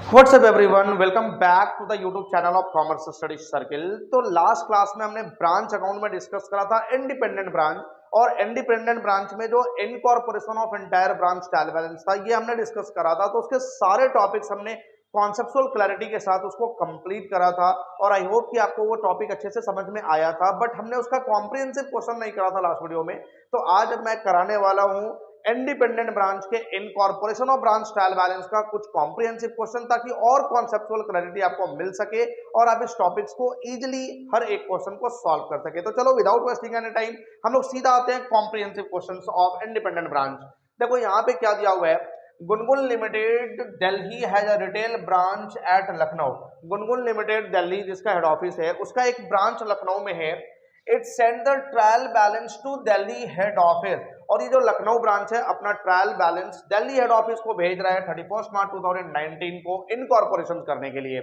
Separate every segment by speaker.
Speaker 1: WhatsApp everyone, welcome back to the YouTube channel of commerce studies circle. तो last class में हमने branch account में discuss करा था इंडिपेंडेंट ब्रांच, और इंडिपेंडेंट ब्रांच में जो incorporation of entire branch trial balance था ये हमने डिस्कस करा था। तो उसके सारे टॉपिक्स हमने कॉन्सेप्चुअल क्लैरिटी के साथ उसको कंप्लीट करा था, और आई होप कि आपको वो टॉपिक अच्छे से समझ में आया था। बट हमने उसका कॉम्प्रिहेंसिव क्वेश्चन नहीं करा था लास्ट वीडियो में, तो आज मैं कराने वाला हूँ इंडिपेंडेंट ब्रांच के incorporation of branch trial balance का कुछ कॉम्प्रिहेंसिव क्वेश्चन, ताकि और कॉन्सेप्चुअल क्लैरिटी आपको मिल सके और आप इस टॉपिक्स को इजीली हर एक क्वेश्चन को सॉल्व कर सके। तो चलो विदाउट वेस्टिंग एनी टाइम हम लोग सीधा आते हैं comprehensive questions of independent branch. देखो यहाँ पे क्या दिया हुआ है, Gungun limited Delhi has a retail branch at Lucknow. Gungun limited Delhi जिसका हेड ऑफिस है उसका एक ब्रांच लखनऊ में है। It send the trial balance to Delhi head office, और ये जो लखनऊ ब्रांच है अपना trial balance Delhi head office को भेज रहा है 31 मार्च 2019 को इनकॉर्पोरेशन करने के लिए।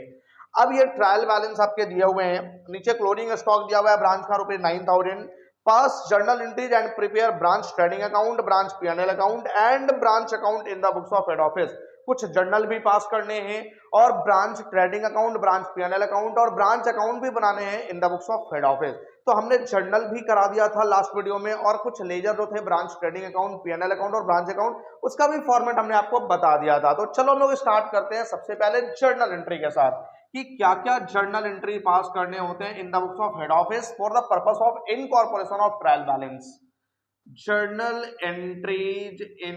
Speaker 1: अब ये ट्रायल बैलेंस आपके दिए हुए हैं, नीचे क्लोजिंग स्टॉक दिया हुआ है ब्रांच का ₹9,000। पास journal entries and prepare branch trading account, branch PNL account and branch account in the books of head office. कुछ जर्नल भी पास करने हैं, और branch trading account, branch PNL account और ब्रांच अकाउंट भी बनाने हैं in the books of head office. तो हमने जर्नल भी करा दिया था लास्ट वीडियो में, और कुछ लेजर जो थे branch trading account, PNL account और ब्रांच अकाउंट, उसका भी फॉर्मेट हमने आपको बता दिया था। तो चलो हम लोग स्टार्ट करते हैं सबसे पहले जर्नल एंट्री के साथ, कि क्या क्या जर्नल एंट्री पास करने होते हैं in the books of head office for the purpose of incorporation of trial balance. Journal entries in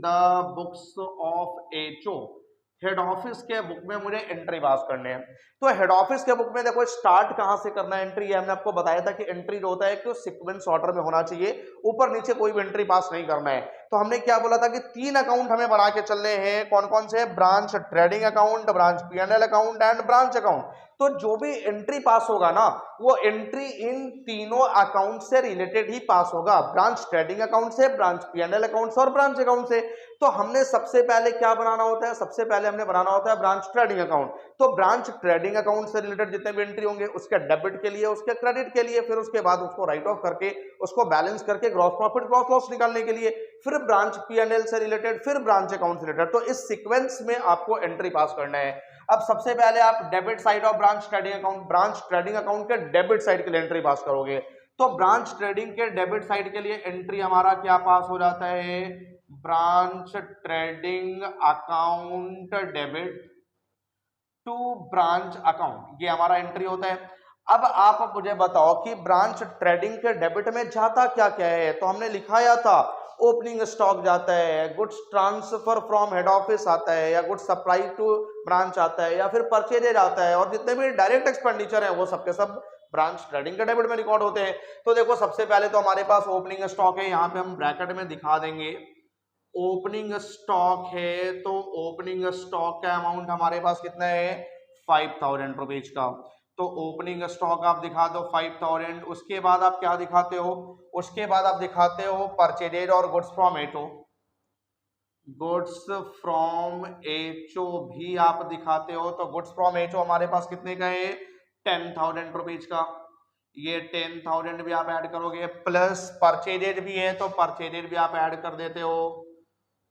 Speaker 1: the books of HO, head office के बुक में मुझे एंट्री पास करने हैं। तो हेड ऑफिस के बुक में देखो स्टार्ट कहां से करना है एंट्री, हमने आपको बताया था कि एंट्री जो होता है कि सीक्वेंस ऑर्डर में होना चाहिए, ऊपर नीचे कोई भी एंट्री पास नहीं करना है। तो हमने क्या बोला था कि 3 अकाउंट हमें बना के चलने हैं, कौन कौन से, branch trading account, branch PNL account and branch account. तो जो भी एंट्री पास होगा ना, वो एंट्री इन तीनों अकाउंट से रिलेटेड ही पास होगा, ब्रांच ट्रेडिंग अकाउंट से, ब्रांच पीएनएल अकाउंट से और ब्रांच अकाउंट से। तो हमने सबसे पहले क्या बनाना होता है, सबसे पहले हमने बनाना होता है ब्रांच ट्रेडिंग अकाउंट। तो ब्रांच ट्रेडिंग अकाउंट से रिलेटेड जितने भी एंट्री होंगे उसके डेबिट के लिए, उसके क्रेडिट के लिए, फिर उसके बाद उसको राइट ऑफ करके उसको बैलेंस करके ग्रॉस प्रॉफिट ग्रॉस लॉस निकालने के लिए, फिर ब्रांच पीएनएल से रिलेटेड, फिर ब्रांच अकाउंट से रिलेटेड। तो इस सीक्वेंस में आपको एंट्री पास करना है। अब सबसे पहले आप debit side of branch trading account, branch trading account के डेबिट साइड के लिए एंट्री पास करोगे। तो ब्रांच ट्रेडिंग के डेबिट साइड के लिए एंट्री हमारा क्या पास हो जाता है, branch trading account debit to branch account, ये हमारा एंट्री होता है। अब आप मुझे बताओ कि ब्रांच ट्रेडिंग के डेबिट में जाता क्या क्या है। तो हमने लिखाया था ओपनिंग स्टॉक जाता है, goods transfer from head office आता है, या गुड्स सप्लाई टू ब्रांच आता है, या फिर परचेजेज आता है, और जितने भी डायरेक्ट एक्सपेंडिचर है वो सबके सब ब्रांच ट्रेडिंग के डेबिट में रिकॉर्ड होते हैं। तो देखो सबसे पहले तो हमारे पास ओपनिंग स्टॉक है, यहाँ पे हम ब्रैकेट में दिखा देंगे ओपनिंग स्टॉक है। तो ओपनिंग स्टॉक का अमाउंट हमारे पास कितना है, 5,000 रुपीज का। तो ओपनिंग स्टॉक आप दिखा दो 5,000। उसके बाद आप क्या दिखाते हो, उसके बाद आप दिखाते हो परचेजेज और goods from HO, goods from HO भी आप दिखाते हो। तो गुड्स फ्रॉम एचओ हमारे पास कितने का है, 10,000 रुपीज का। ये 10,000 भी आप ऐड करोगे, प्लस परचेजेज भी है तो परचेजेज भी आप ऐड कर देते हो,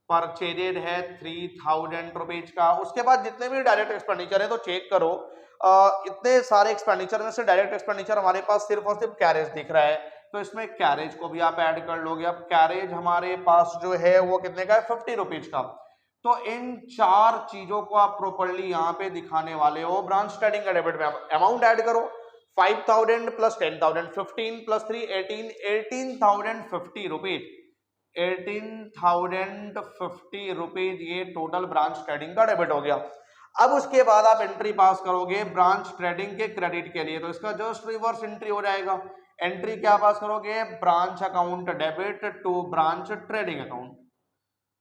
Speaker 1: परचेजेड है 3,000 रुपीज का। उसके बाद जितने भी डायरेक्ट एक्सपेंडिचर है तो चेक करो, इतने सारे एक्सपेंडिचर में से डायरेक्ट एक्सपेंडिचर हमारे पास सिर्फ और सिर्फ कैरेज दिख रहा है, तो इसमें कैरेज को भी आप ऐड कर लोगे। अब कैरेज हमारे पास जो है वो कितने का है, 50 रुपीज का। तो इन 4 चीजों को आप प्रॉपर्ली यहाँ पे दिखाने वाले हो। ब्रांच ट्रेडिंग का डेबिट में अमाउंट ऐड करो, 5,000 प्लस 10,000, 15 प्लस 3 18, 18,050 रुपीज, 18,050 रुपीज ये टोटल ब्रांच ट्रेडिंग का डेबिट हो गया। अब उसके बाद आप एंट्री पास करोगे ब्रांच ट्रेडिंग के क्रेडिट के लिए, तो इसका जस्ट रिवर्स एंट्री हो जाएगा। एंट्री क्या पास करोगे, branch account debit to branch trading account,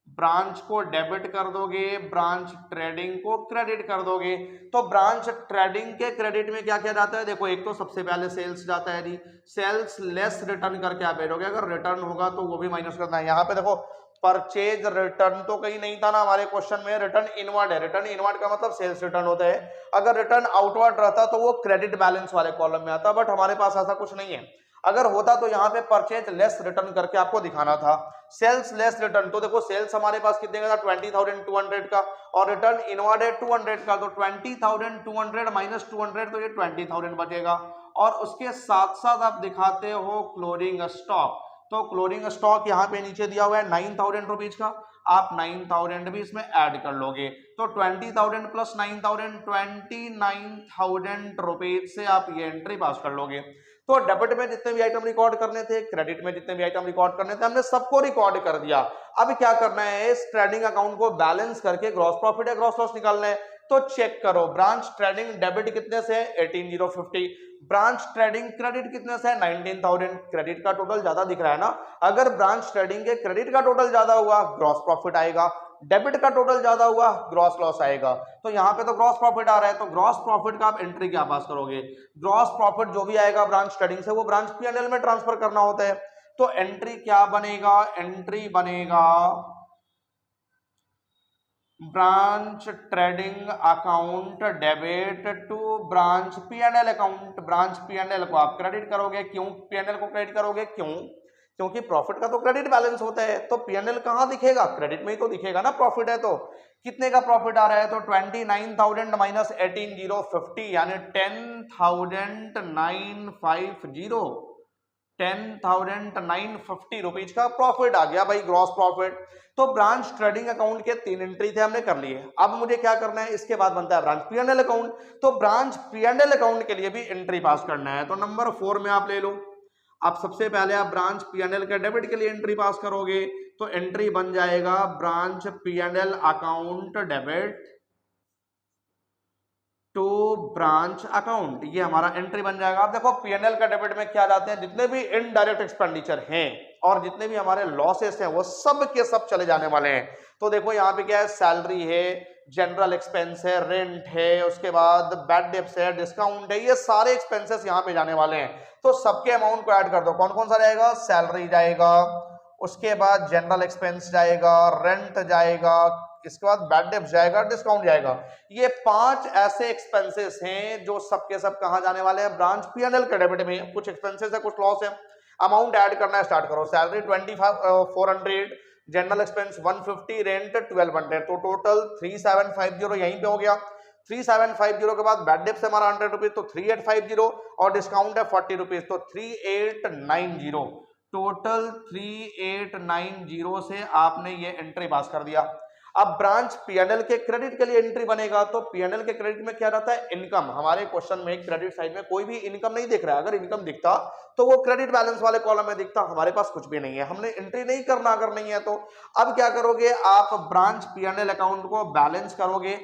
Speaker 1: branch को डेबिट कर दोगे, ब्रांच ट्रेडिंग को क्रेडिट कर दोगे। तो ब्रांच ट्रेडिंग के क्रेडिट में क्या क्या जाता है, देखो एक तो सबसे पहले सेल्स जाता है जी, सेल्स लेस रिटर्न करके आप बैठोगे, अगर रिटर्न होगा तो वो भी माइनस करना है। यहाँ पे देखो परचेज रिटर्न तो कहीं नहीं था ना हमारे क्वेश्चन में, रिटर्न इनवर्ड है, रिटर्न इनवर्ड का मतलब सेल्स रिटर्न होता है। अगर रिटर्न आउटवर्ड रहता तो वो क्रेडिट बैलेंस वाले कॉलम में आता, बट हमारे पास ऐसा कुछ नहीं है। अगर होता तो यहाँ पे परचेज लेस रिटर्न करके आपको दिखाना था, सेल्स लेस रिटर्न। तो देखो सेल्स हमारे पास कितने का था 20,200 का, और रिटर्न इनवर्ड है 200 का, तो 20,200 माइनस 200 तो ये 20,000 बचेगा। और उसके साथ साथ आप दिखाते हो क्लोजिंग स्टॉक, तो क्लोजिंग स्टॉक यहाँ पे नीचे दिया हुआ है 9,000 रुपीज का, आप 9,000 भी इसमें ऐड कर लोगे, तो 20,000 प्लस 9,000 29,000 रुपीज से आप ये एंट्री पास कर लोगे। तो डेबिट में जितने भी आइटम रिकॉर्ड करने थे, क्रेडिट में जितने भी आइटम रिकॉर्ड करने थे, हमने सबको रिकॉर्ड कर दिया। अब क्या करना है, इस ट्रेडिंग अकाउंट को बैलेंस करके ग्रॉस प्रॉफिट या ग्रॉस लॉस निकालना है। तो चेक करो, ब्रांच ट्रेडिंग डेबिट कितने से है 18,050, ब्रांच ट्रेडिंग क्रेडिट कितने से है 19,000। क्रेडिट का टोटल ज्यादा दिख रहा है ना, अगर ब्रांच ट्रेडिंग के क्रेडिट का टोटल ज्यादा हुआ ग्रॉस प्रॉफिट आएगा, डेबिट का टोटल ज्यादा हुआ ग्रॉस लॉस आएगा। तो यहाँ पे तो ग्रॉस प्रॉफिट आ रहा है, तो ग्रॉस प्रॉफिट का आप एंट्री क्या पास करोगे, ग्रॉस प्रॉफिट जो भी आएगा ब्रांच ट्रेडिंग से वो ब्रांच P&L में ट्रांसफर करना होता है। तो एंट्री क्या बनेगा, एंट्री बनेगा branch trading account debit to branch P&L account. Branch P&L को आप क्रेडिट करोगे, क्यों P&L को क्रेडिट करोगे, क्योंकि प्रॉफिट का तो क्रेडिट बैलेंस होता है, तो P&L कहां दिखेगा, क्रेडिट में ही तो दिखेगा ना, प्रॉफिट है तो। कितने का प्रॉफिट आ रहा है, तो 29,000 माइनस 18,050 यानी 10,950 रुपीज का प्रॉफिट आ गया भाई, ग्रॉस प्रॉफिट। तो ब्रांच ट्रेडिंग अकाउंट के 3 एंट्री थे, हमने कर लिए। अब मुझे क्या करना है, इसके बाद बनता है ब्रांच P&L अकाउंट, तो ब्रांच P&L अकाउंट के लिए भी एंट्री पास करना है। तो नंबर 4 में आप ले लो, आप सबसे पहले आप ब्रांच P&L के डेबिट के लिए एंट्री पास करोगे, तो एंट्री बन जाएगा branch P&L account debit to branch account, ये हमारा एंट्री बन जाएगा। आप देखो P&L का डेबिट में क्या जाते हैं, जितने भी इनडायरेक्ट एक्सपेंडिचर हैं और जितने भी हमारे लॉसेस हैं वो सब के सब चले जाने वाले हैं। तो देखो यहाँ पे क्या है, सैलरी है, जनरल एक्सपेंस है, रेंट है, उसके बाद बैड डेब्ट्स है, डिस्काउंट है, ये सारे एक्सपेंसेस यहाँ पे जाने वाले हैं। तो सबके अमाउंट को ऐड कर दो, कौन कौन सा जाएगा, सैलरी जाएगा, उसके बाद जनरल एक्सपेंस जाएगा, रेंट जाएगा, इसके बाद बैड डेब्ट जाएगा, डिस्काउंट जाएगा। ये 5 ऐसे एक्सपेंसेस हैं जो सबके सब कहां जाने वाले हैं, ब्रांच P&L के डेबिट में। कुछ एक्सपेंसेस है, कुछ लॉस है, अमाउंट ऐड करना है, स्टार्ट करो। सैलरी 25,400, जनरल एक्सपेंस 150, रेंट 1,200, तो टोटल 3,750 यहीं पे हो गया। 3,750 के बाद बैड डेब्ट हमारा 100 रुपीज, तो 3,850, और डिस्काउंट है 40 रुपीज, तो 3,890, टोटल 3,890 से आपने ये एंट्री पास कर दिया। अब ब्रांच P&L के क्रेडिट के लिए एंट्री बनेगा, तो P&L के क्रेडिट में क्या रहता है, इनकम। हमारे क्वेश्चन में क्रेडिट साइड में कोई भी इनकम नहीं दिख रहा है, अगर इनकम दिखता तो वो क्रेडिट बैलेंस वाले कॉलम में दिखता, हमारे पास कुछ भी नहीं है, हमने एंट्री नहीं करना अगर नहीं है तो। अब क्या करोगे, आप ब्रांच P&L अकाउंट को बैलेंस करोगे,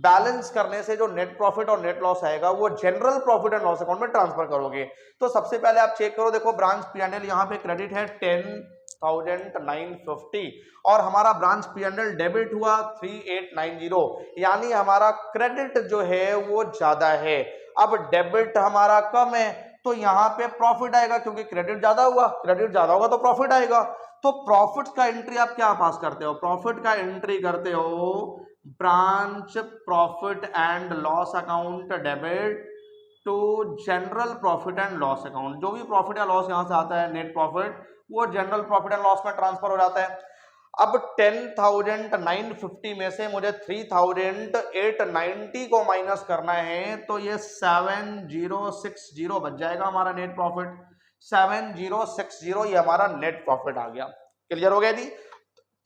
Speaker 1: बैलेंस करने से जो नेट प्रॉफिट और नेट लॉस आएगा वो general profit and loss account में ट्रांसफर करोगे। तो सबसे पहले आप चेक करो, देखो ब्रांच P&L यहाँ पे क्रेडिट है 10,950 और हमारा ब्रांच P&L डेबिट हुआ 3,890, यानी हमारा क्रेडिट जो है वो ज्यादा है। अब डेबिट हमारा कम है, तो यहाँ पे प्रॉफिट आएगा, क्योंकि क्रेडिट ज्यादा हुआ, क्रेडिट ज्यादा होगा तो प्रॉफिट आएगा। तो प्रॉफिट का एंट्री आप क्या पास करते हो, प्रॉफिट का एंट्री करते हो branch profit and loss account debit to general profit and loss account. जो भी प्रॉफिट या लॉस यहां से आता है नेट प्रॉफिट, वो जनरल प्रॉफिट एंड लॉस में ट्रांसफर हो जाता है। अब 10,950 में से मुझे 3,890 को माइनस करना है, तो ये 7,060 बच जाएगा हमारा नेट प्रॉफिट। 7,060 ये हमारा नेट प्रॉफिट आ गया। क्लियर हो गया जी,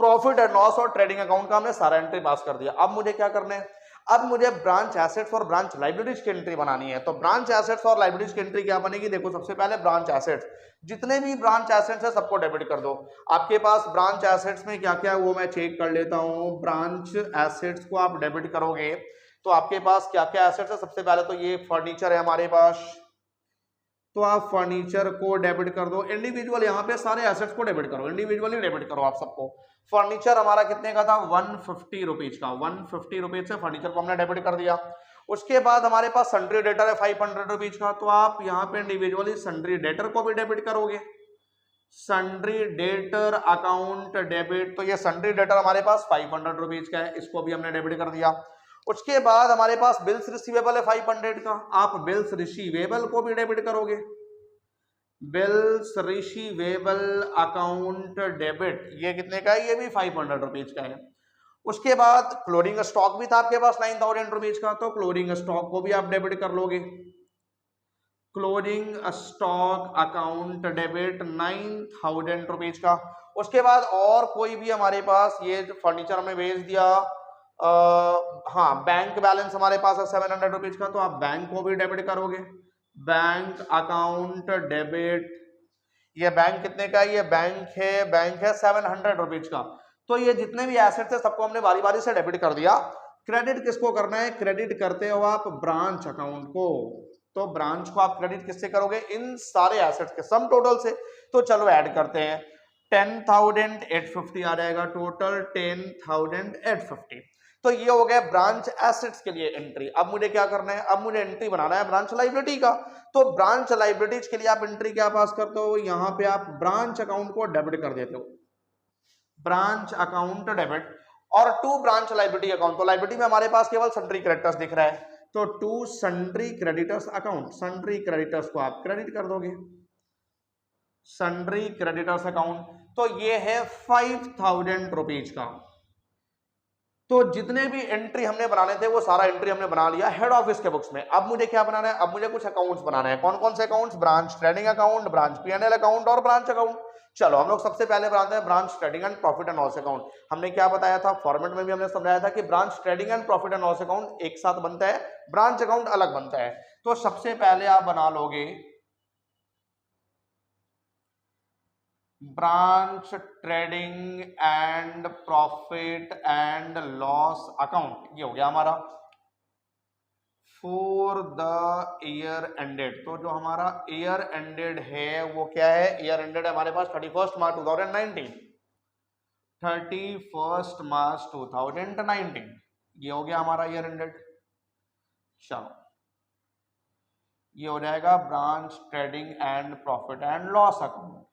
Speaker 1: प्रॉफिट एंड लॉस और ट्रेडिंग अकाउंट का हमने सारा एंट्री पास कर दिया। अब मुझे क्या करना है, अब मुझे ब्रांच एसेट्स और ब्रांच लाइबिलिटीज की एंट्री बनानी है। तो ब्रांच एसेट्स और लाइबिलिटीज की एंट्री क्या बनेगी, देखो सबसे पहले ब्रांच एसेट्स, जितने भी ब्रांच एसेट्स है सबको डेबिट कर दो। आपके पास ब्रांच एसेट्स में क्या क्या है वो मैं चेक कर लेता हूं। ब्रांच एसेट्स को आप डेबिट करोगे तो आपके पास क्या क्या एसेट्स है, सबसे पहले तो ये फर्नीचर है हमारे पास, तो आप फर्नीचर को डेबिट कर दो। इंडिविजुअल यहाँ पे सारे एसेट्स को डेबिट करो, इंडिविजुअली डेबिट करो आप सबको। फर्नीचर हमारा कितने का था 150 रुपीज का, 150 रुपीज से फर्नीचर को हमने डेबिट कर दिया। उसके बाद हमारे पास सन्ड्री डेटर है 500 रुपीज का, तो आप यहाँ पे इंडिविजुअली सन्ड्री डेटर को भी डेबिट करोगे। सन्ड्री डेटर अकाउंट डेबिट, तो ये सन्ड्री डेटर हमारे पास 500 रुपीज का है, इसको भी हमने डेबिट कर दिया। उसके बाद हमारे पास बिल्स रिसीवेबल है 500 का, आप बिल्स रिसीवेबल को भी डेबिट करोगे। बिल्स रिसीवेबल अकाउंट डेबिट, ये कितने का है? ये भी 500 रुपीज का है। उसके बाद क्लोजिंग स्टॉक भी था आपके पास 9000 रुपीज का, तो क्लोजिंग स्टॉक को भी आप डेबिट कर लोगे। Closing stock account debit 9000 rupees का। उसके बाद और कोई भी हमारे पास ये फर्नीचर में भेज दिया, हाँ बैंक बैलेंस हमारे पास है 700 रुपीज का, तो आप बैंक को भी डेबिट करोगे। बैंक अकाउंट डेबिट, ये बैंक कितने का है? ये बैंक है 700 रुपीज का। तो ये जितने भी एसेट्स है सबको हमने बारी बारी से डेबिट कर दिया। क्रेडिट किसको करना है? क्रेडिट करते हो आप ब्रांच अकाउंट को। तो ब्रांच को आप क्रेडिट किससे करोगे? इन सारे एसेट्स के सम टोटल से। तो चलो ऐड करते हैं, 10,850 आ जाएगा टोटल, 10,850। तो ये हो गया ब्रांच एसेट्स के लिए एंट्री। अब मुझे क्या करना है? अब मुझे एंट्री बनाना है ब्रांच लायबिलिटी का। तो ब्रांच लायबिलिटीज के लिए आप एंट्री क्या पास करते हो? यहां पे आप ब्रांच अकाउंट को डेबिट कर देते हो, ब्रांच अकाउंट डेबिट। और टू ब्रांच लायबिलिटी अकाउंट, तो लायबिलिटी में हमारे पास केवल सन्ड्री क्रेडिटर्स दिख रहा है, तो to sundry creditors account, sundry creditors को आप क्रेडिट कर दोगे, सन्ड्री क्रेडिटर्स अकाउंट। तो ये है 5,000 रुपीज का। तो जितने भी एंट्री हमने बनाने थे वो सारा एंट्री हमने बना लिया हेड ऑफिस के बुक्स में। अब मुझे क्या बनाना है? अब मुझे कुछ अकाउंट्स बनाना है। कौन कौन से accounts? Branch trading account, branch PNL account और ब्रांच अकाउंट। चलो हम लोग सबसे पहले बनाते हैं branch trading and profit and loss account. हमने क्या बताया था फॉर्मेट में भी हमने समझाया था कि branch trading and profit and loss account एक साथ बनता है, ब्रांच अकाउंट अलग बनता है। तो सबसे पहले आप बना लोगे branch trading and profit and loss account. ये हो गया हमारा फॉर द ईयर एंडेड। तो जो हमारा ईयर एंडेड है वो क्या है? ईयर एंडेड है हमारे पास 31 मार्च 2019, 31 मार्च 2019। ये हो गया हमारा ईयर एंडेड। चलो ये हो जाएगा branch trading and profit and loss account.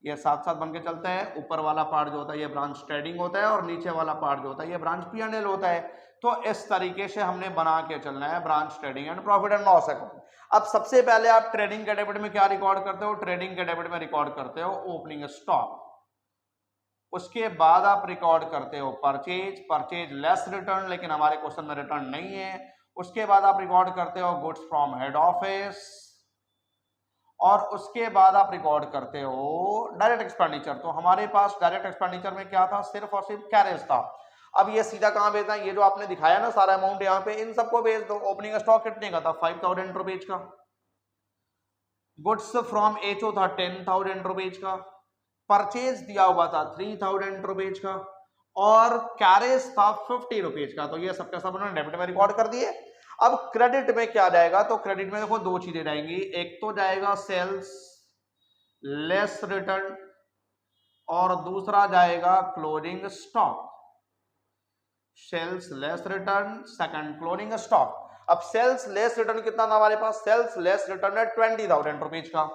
Speaker 1: ये साथ साथ बन के चलते हैं। ऊपर वाला पार्ट जो होता है ये ब्रांच ट्रेडिंग होता है और नीचे वाला पार्ट जो होता है ये ब्रांच पीएनएल होता है। तो इस तरीके से हमने बना के चलना है branch trading and profit and loss account. अब सबसे पहले आप ट्रेडिंग के डेबिट में क्या रिकॉर्ड करते हो? ट्रेडिंग के डेबिट में रिकॉर्ड करते हो ओपनिंग स्टॉक। उसके बाद आप रिकॉर्ड करते हो परचेज, परचेज लेस रिटर्न, लेकिन हमारे क्वेश्चन में रिटर्न नहीं है। उसके बाद आप रिकॉर्ड करते हो गुड्स फ्रॉम हेड ऑफिस, और उसके बाद आप रिकॉर्ड करते हो डायरेक्ट एक्सपेंडिचर। तो हमारे पास डायरेक्ट एक्सपेंडिचर में क्या था? सिर्फ और सिर्फ कैरेज था। अब ये सीधा कहां भेजना है? ये जो आपने दिखाया ना सारा अमाउंट यहाँ पे, इन सबको भेज दो। ओपनिंग स्टॉक कितने का था? 5,000 रुपीज का। गुड्स फ्रॉम एचओ था 10,000 रुपीज का। परचेज दिया हुआ था 3,000 रुपीज का, और कैरेज था 50 रुपीज का। तो ये सबके सब उन्होंने डेबिट में रिकॉर्ड कर दिए। अब क्रेडिट में क्या जाएगा? तो क्रेडिट में देखो दो चीजें जाएंगी, एक तो जाएगा सेल्स लेस रिटर्न और दूसरा जाएगा closing stock. Sales less return, second closing stock. अब सेल्स लेस रिटर्न कितना था हमारे पास? सेल्स लेस रिटर्न है 20,000 रुपीज का,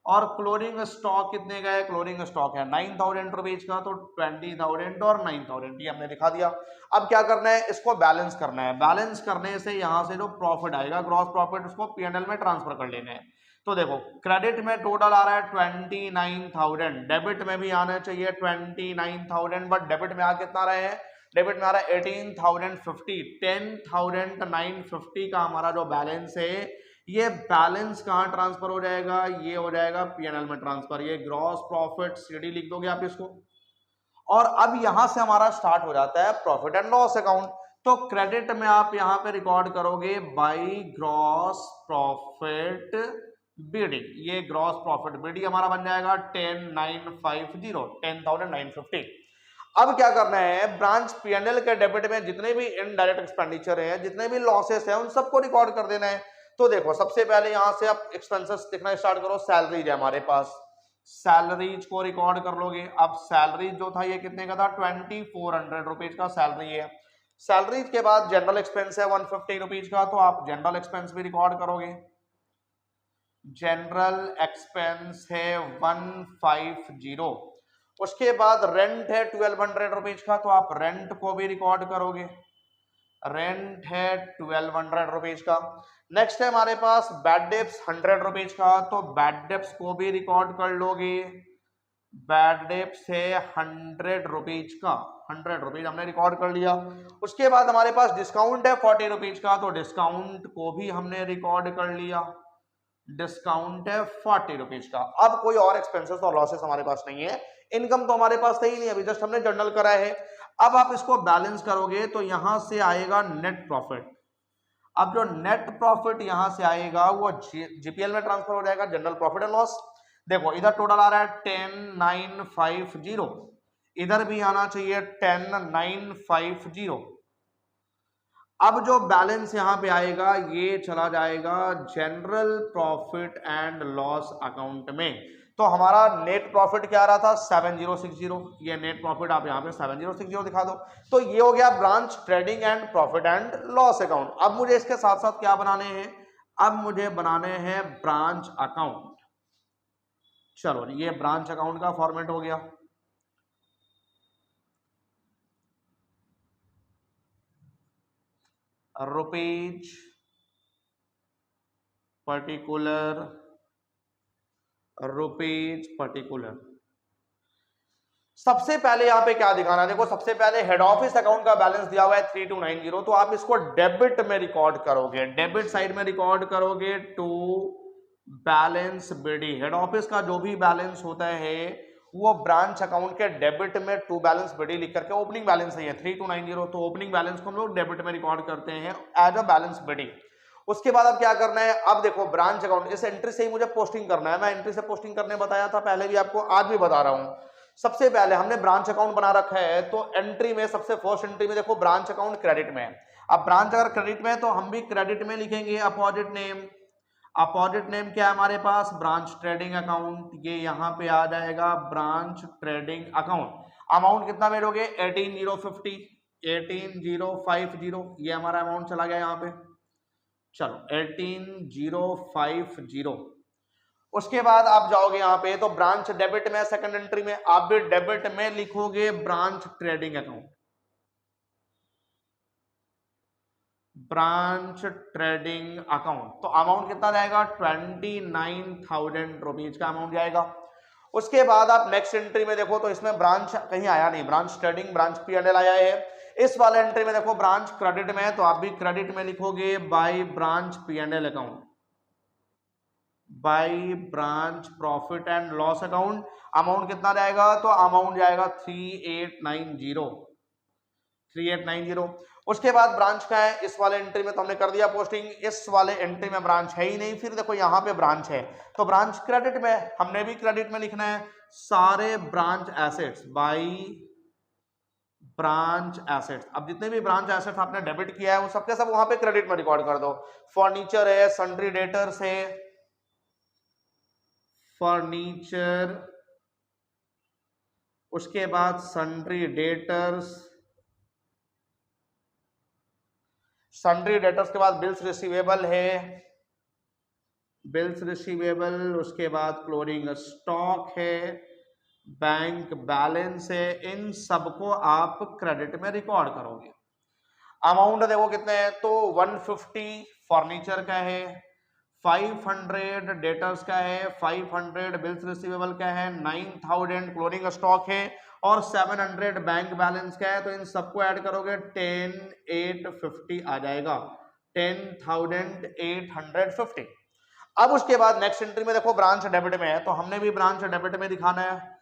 Speaker 1: और क्लोजिंग स्टॉक कितने का है? क्लोजिंग स्टॉक है 9,000 रुपीज का। तो 20,000 और 9,000 ये हमने दिखा दिया। अब क्या करना है? इसको बैलेंस करना है। बैलेंस करने से यहां से जो प्रॉफिट आएगा ग्रॉस प्रॉफिट, उसको पीएनएल में ट्रांसफर कर लेना है। तो देखो क्रेडिट में टोटल आ रहा है 29,000, डेबिट में भी आना चाहिए 29,000, बट डेबिट में आ कितना रहे हैं? डेबिट में आ रहा है 18,050। 10,950 का हमारा जो बैलेंस है, ये बैलेंस कहां ट्रांसफर हो जाएगा? ये हो जाएगा पीएनएल में ट्रांसफर। ये ग्रॉस प्रॉफिट सीडी लिख दोगे आप इसको। और अब यहां से हमारा स्टार्ट हो जाता है प्रॉफिट एंड लॉस अकाउंट। तो क्रेडिट में आप यहां पे रिकॉर्ड करोगे बाई ग्रॉस प्रॉफिट बीडी। ये ग्रॉस प्रॉफिट बीडी हमारा बन जाएगा 10,950, 10,950। अब क्या करना है? ब्रांच पीएनएल के डेबिट में जितने भी इनडायरेक्ट एक्सपेंडिचर हैं, जितने भी लॉसेस हैं, उन सबको रिकॉर्ड कर देना है। तो देखो सबसे पहले यहां से आप एक्सपेंसेस लिखना स्टार्ट करो। सैलरीज है हमारे पास, सैलरीज को रिकॉर्ड कर लोगे। अब सैलरीज जो था ये कितने का था? 2,400 रुपीज का सैलरी है। सैलरीज के बाद जनरल एक्सपेंस है 150 रुपीज का, तो आप जनरल एक्सपेंस भी रिकॉर्ड करोगे। जनरल एक्सपेंस है 150। उसके बाद रेंट है 1,200 रुपीज का, तो आप रेंट को भी रिकॉर्ड करोगे। रेंट है 1,200 रुपीज का। नेक्स्ट है हमारे पास बैड डेप्स 100 रुपीज का, तो बैड डेप्स को भी रिकॉर्ड कर लोगे। बैड डेप्स है 100 रुपीज का, 100 रुपीज हमने रिकॉर्ड कर लिया। उसके बाद हमारे पास डिस्काउंट है 40 रुपीज का, तो डिस्काउंट को भी हमने रिकॉर्ड कर लिया। डिस्काउंट है 40 रुपीज का। अब कोई और एक्सपेंसेस और लॉसेस हमारे पास नहीं है। इनकम तो हमारे पास ही नहीं, अभी जस्ट हमने जर्नल करा है। अब आप इसको बैलेंस करोगे तो यहां से आएगा नेट प्रॉफिट। अब जो नेट प्रॉफिट यहां से आएगा वो जीपीएल में ट्रांसफर हो जाएगा, जनरल प्रॉफिट एंड लॉस। देखो इधर टोटल आ रहा है 10950, इधर भी आना चाहिए 10950। अब जो बैलेंस यहां पे आएगा ये चला जाएगा general profit and loss account में। तो हमारा नेट प्रॉफिट क्या आ रहा था 7060, ये नेट प्रॉफिट आप यहां पे 7060 दिखा दो। तो ये हो गया branch trading and profit and loss account. अब मुझे इसके साथ साथ क्या बनाने हैं, अब मुझे बनाने हैं ब्रांच अकाउंट। चलो ये ब्रांच अकाउंट का फॉर्मेट हो गया। Rupees particular, rupees particular. सबसे पहले यहां पे क्या दिखाना है, देखो सबसे पहले हेड ऑफिस अकाउंट का बैलेंस दिया हुआ है 3290, तो आप इसको डेबिट में रिकॉर्ड करोगे, डेबिट साइड में रिकॉर्ड करोगे to balance BD. Head office का जो भी बैलेंस होता है वो ब्रांच अकाउंट के डेबिट में टू बैलेंस बीडी लिख करके, ओपनिंग बैलेंस है 3290, तो ओपनिंग बैलेंस को हम लोग डेबिट में रिकॉर्ड करते हैं एज अ बैलेंस बीडी। उसके बाद अब क्या करना है, अब देखो ब्रांच अकाउंट, इस एंट्री से ही मुझे पोस्टिंग करना है। मैं एंट्री से पोस्टिंग करने बताया था पहले भी आपको, आज भी बता रहा हूं। सबसे पहले हमने ब्रांच अकाउंट बना रखा है, तो एंट्री में सबसे फर्स्ट एंट्री में देखो ब्रांच अकाउंट क्रेडिट में है। अब ब्रांच अगर क्रेडिट में है तो हम भी क्रेडिट में लिखेंगे अपोजिट नेम। अपोजिट नेम क्या है हमारे पास, ब्रांच ट्रेडिंग अकाउंट, ये यहां पे आ जाएगा ब्रांच ट्रेडिंग अकाउंट। अमाउंट कितना मेरोगे 18050, 18050, ये हमारा अमाउंट चला गया यहाँ पे। चलो 18050। उसके बाद आप जाओगे यहां पे तो ब्रांच डेबिट में, सेकंड एंट्री में आप भी डेबिट में लिखोगे branch trading account, branch trading account. तो अमाउंट कितना जाएगा 29,000 रुपीज का अमाउंट जाएगा। उसके बाद आप नेक्स्ट एंट्री में देखो तो इसमें ब्रांच कहीं आया नहीं, ब्रांच ट्रेडिंग ब्रांच P&L आया है। इस वाले एंट्री में देखो ब्रांच क्रेडिट में है, तो आप भी क्रेडिट में लिखोगे by branch P&L account, by branch profit and loss account. Amount कितना जाएगा, तो अमाउंट जाएगा 3890। उसके बाद ब्रांच का है इस वाले एंट्री में, तो हमने कर दिया पोस्टिंग। इस वाले एंट्री में ब्रांच है ही नहीं, फिर देखो यहाँ पे ब्रांच है, तो ब्रांच क्रेडिट में, हमने भी क्रेडिट में लिखना है सारे branch assets by branch assets. अब जितने भी ब्रांच एसेट्स आपने डेबिट किया है वो सबके सब वहां पे क्रेडिट में रिकॉर्ड कर दो। फर्नीचर है, सन्ड्री डेटर्स है, फर्नीचर, उसके बाद सन्ड्री डेटर्स, सन्ड्री डेटर्स के बाद बिल्स रिसीवेबल है, बिल्स रिसीवेबल, उसके बाद क्लोजिंग स्टॉक है, बैंक बैलेंस है, इन सबको आप क्रेडिट में रिकॉर्ड करोगे। अमाउंट देखो कितने हैं, तो 150 फर्नीचर का है, 500 डेटर्स का है, 500 बिल्स रिसीवेबल का है, 9000 क्लोजिंग स्टॉक है और 700 बैंक बैलेंस का है। तो इन सबको ऐड करोगे 10850 आ जाएगा, 10850। अब उसके बाद नेक्स्ट एंट्री में देखो ब्रांच डेबिट में है, तो हमने भी ब्रांच डेबिट में दिखाना है।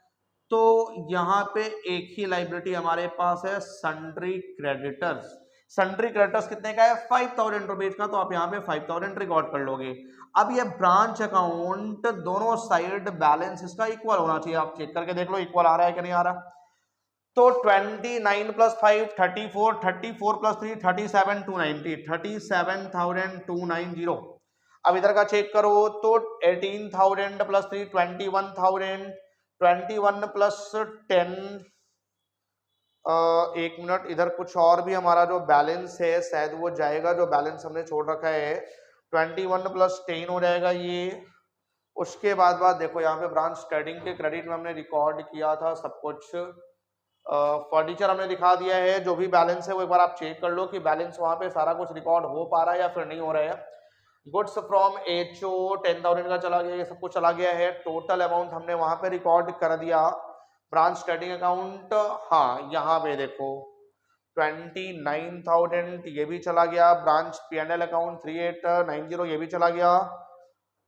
Speaker 1: तो यहाँ पे एक ही लाइबिलिटी हमारे पास है सन्ड्री क्रेडिटर्स। सन्ड्री क्रेडिटर्स कितने का है 5000 रुपीज का, तो आप यहाँ पे 5000 रिकॉर्ड कर लोगे। अब ये ब्रांच अकाउंट दोनों साइड बैलेंस इसका इक्वल होना चाहिए, आप चेक करके देख लो इक्वल आ रहा है कि नहीं आ रहा। तो 29 + 5 34, 34 + 3 37,290, 37,290। अब इधर का चेक करो तो 18,000 + 3 21,000, 21 + 10, एक मिनट, इधर कुछ और भी हमारा जो बैलेंस है शायद वो जाएगा, जो बैलेंस हमने छोड़ रखा है 21 + 10 हो जाएगा ये। उसके बाद देखो यहाँ पे ब्रांच ट्रेडिंग के क्रेडिट में हमने रिकॉर्ड किया था सब कुछ, फर्नीचर हमने दिखा दिया है। जो भी बैलेंस है वो एक बार आप चेक कर लो कि बैलेंस वहां पे सारा कुछ रिकॉर्ड हो पा रहा है या फिर नहीं हो रहा है। गुड्स फ्रॉम एचओ 10,000 का चला गया, ये सब कुछ चला गया है। टोटल अमाउंट हमने वहां पे रिकॉर्ड कर दिया। ब्रांच ट्रेडिंग अकाउंट, हाँ यहाँ पे देखो 29,000 ये भी चला गया। ब्रांच पीएनएल अकाउंट 3890 ये भी चला गया।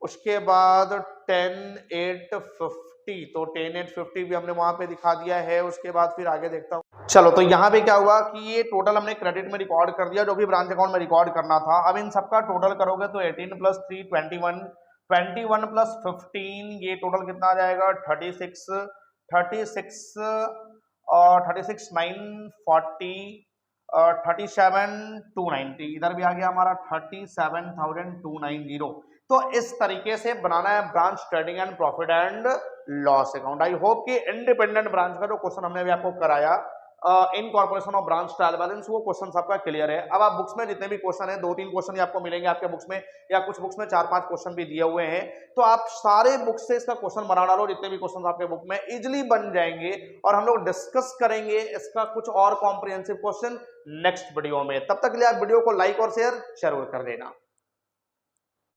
Speaker 1: उसके बाद 10,850, तो 10,850 भी हमने वहां पे दिखा दिया है। उसके बाद फिर आगे देखता हूँ। चलो तो यहाँ पे क्या हुआ कि ये टोटल हमने क्रेडिट में रिकॉर्ड कर दिया जो भी ब्रांच अकाउंट में रिकॉर्ड करना था। अब इन सबका टोटल करोगे तो 18 + 3 21, 21 + 15 ये टोटल कितना आ जाएगा 36, 36 और 36 940 37,290, इधर भी आ गया हमारा 37,290। तो इस तरीके से बनाना है branch trading and profit and loss account. I hope कि इंडिपेंडेंट ब्रांच का जो क्वेश्चन हमने अभी आपको कराया incorporation of branch trial balance, वो क्वेश्चन आपका क्लियर है। अब आप बुक्स में जितने भी क्वेश्चन है 2-3 क्वेश्चन ही आपको मिलेंगे आपके बुक्स में, या कुछ बुक्स में 4-5 क्वेश्चन भी दिए हुए हैं। तो आप सारे बुक से इसका क्वेश्चन बना डालो, जितने भी क्वेश्चन आपके बुक में इजिली बन जाएंगे। और हम लोग डिस्कस करेंगे इसका कुछ और कॉम्प्रिहेंसिव क्वेश्चन नेक्स्ट वीडियो में। तब तक के लिए आप वीडियो को लाइक और शेयर जरूर कर देना।